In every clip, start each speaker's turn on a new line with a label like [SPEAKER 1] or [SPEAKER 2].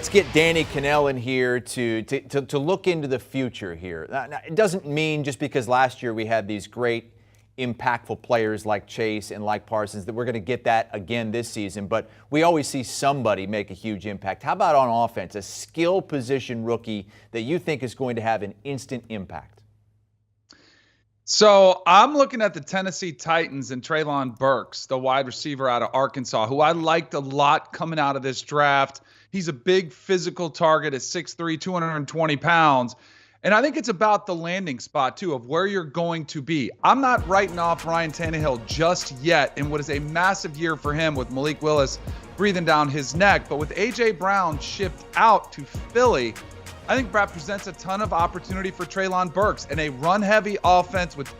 [SPEAKER 1] let's get Danny Kanell in here to look into the future here. Now, it doesn't mean just because last year we had these great impactful players like Chase and like Parsons that we're going to get that again this season, but we always see somebody make a huge impact. How about on offense, a skill position rookie that you think is going to have an instant impact?
[SPEAKER 2] So I'm looking at the Tennessee Titans and Treylon Burks, the wide receiver out of Arkansas, who I liked a lot coming out of this draft. He's a big physical target at 6'3", 220 pounds. And I think it's about the landing spot, too, of where you're going to be. I'm not writing off Ryan Tannehill just yet in what is a massive year for him with Malik Willis breathing down his neck. But with A.J. Brown shipped out to Philly, I think that presents a ton of opportunity for Treylon Burks and a run-heavy offense with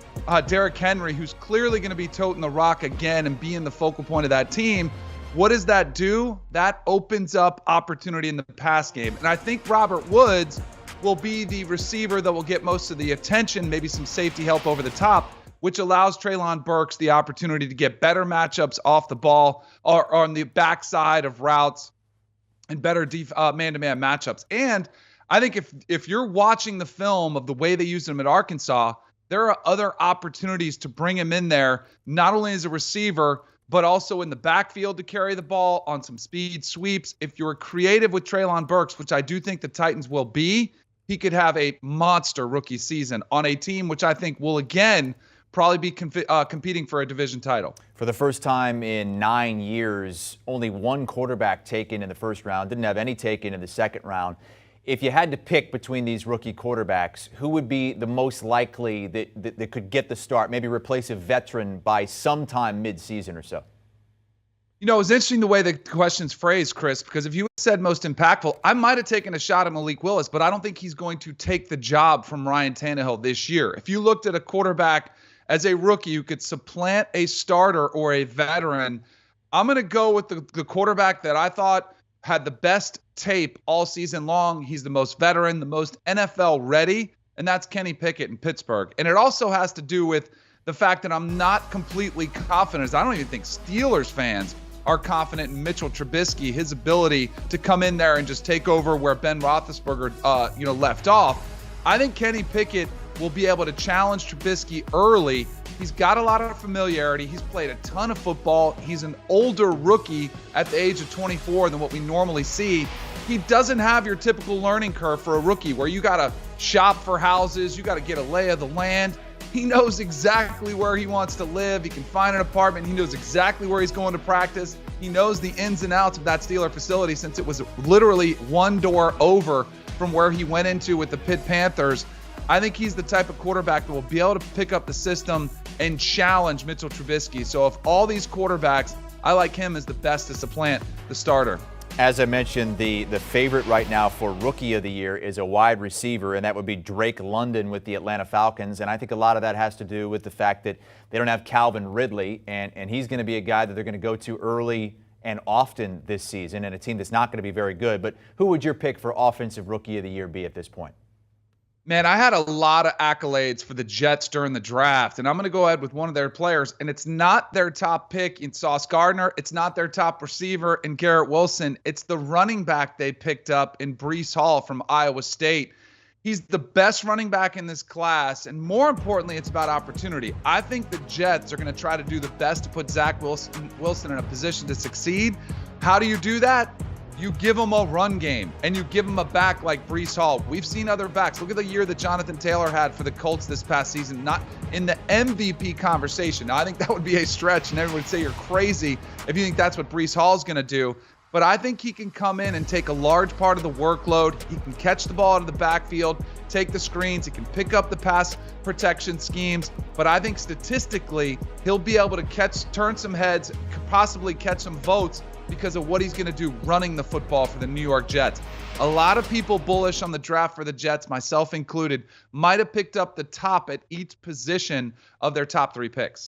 [SPEAKER 2] Derrick Henry, who's clearly going to be toting the rock again and being the focal point of that team. What does that do? That opens up opportunity in the pass game. And I think Robert Woods will be the receiver that will get most of the attention, maybe some safety help over the top, which allows Treylon Burks the opportunity to get better matchups off the ball or on the backside of routes and better man-to-man matchups. And I think if you're watching the film of the way they used him at Arkansas, there are other opportunities to bring him in there, not only as a receiver, but also in the backfield to carry the ball on some speed sweeps. If you're creative with Treylon Burks, which I do think the Titans will be, he could have a monster rookie season on a team which I think will, again, probably be competing for a division title.
[SPEAKER 1] For the first time in 9 years, only one quarterback taken in the first round, didn't have any taken in the second round. If you had to pick between these rookie quarterbacks, who would be the most likely that could get the start, maybe replace a veteran by sometime mid-season or so?
[SPEAKER 2] You know, it was interesting the way the question's phrased, Chris, because if you said most impactful, I might have taken a shot at Malik Willis, but I don't think he's going to take the job from Ryan Tannehill this year. If you looked at a quarterback as a rookie who could supplant a starter or a veteran, I'm going to go with the quarterback that I thought had the best tape all season long. He's the most veteran, the most NFL ready, and that's Kenny Pickett in Pittsburgh. And it also has to do with the fact that I'm not completely confident. I don't even think Steelers fans are confident in Mitchell Trubisky, his ability to come in there and just take over where Ben Roethlisberger, left off. I think Kenny Pickett will be able to challenge Trubisky early. He's got a lot of familiarity. He's played a ton of football. He's an older rookie at the age of 24 than what we normally see. He doesn't have your typical learning curve for a rookie where you got to shop for houses, you got to get a lay of the land. He knows exactly where he wants to live. He can find an apartment. He knows exactly where he's going to practice. He knows the ins and outs of that Steeler facility since it was literally one door over from where he went into with the Pitt Panthers. I think he's the type of quarterback that will be able to pick up the system and challenge Mitchell Trubisky. So of all these quarterbacks, I like him as the best to supplant the starter.
[SPEAKER 1] As I mentioned, the favorite right now for Rookie of the Year is a wide receiver, and that would be Drake London with the Atlanta Falcons. And I think a lot of that has to do with the fact that they don't have Calvin Ridley, and he's going to be a guy that they're going to go to early and often this season, and a team that's not going to be very good. But who would your pick for Offensive Rookie of the Year be at this point?
[SPEAKER 2] Man, I had a lot of accolades for the Jets during the draft, and I'm going to go ahead with one of their players, and it's not their top pick in Sauce Gardner. It's not their top receiver in Garrett Wilson. It's the running back they picked up in Breece Hall from Iowa State. He's the best running back in this class, and more importantly, it's about opportunity. I think the Jets are going to try to do the best to put Zach Wilson in a position to succeed. How do you do that? You give him a run game, and you give him a back like Breece Hall. We've seen other backs. Look at the year that Jonathan Taylor had for the Colts this past season, not in the MVP conversation. Now, I think that would be a stretch, and everyone would say you're crazy if you think that's what Breece Hall is going to do. But I think he can come in and take a large part of the workload. He can catch the ball out of the backfield, take the screens. He can pick up the pass protection schemes. But I think statistically, he'll be able to turn some heads, possibly catch some votes because of what he's going to do running the football for the New York Jets. A lot of people bullish on the draft for the Jets, myself included, might have picked up the top at each position of their top three picks.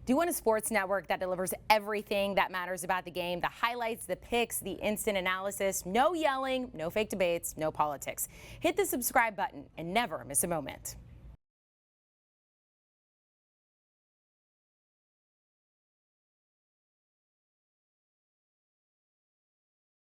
[SPEAKER 3] Do you want a sports network that delivers everything that matters about the game? The highlights, the picks, the instant analysis, no yelling, no fake debates, no politics. Hit the subscribe button and never miss a moment.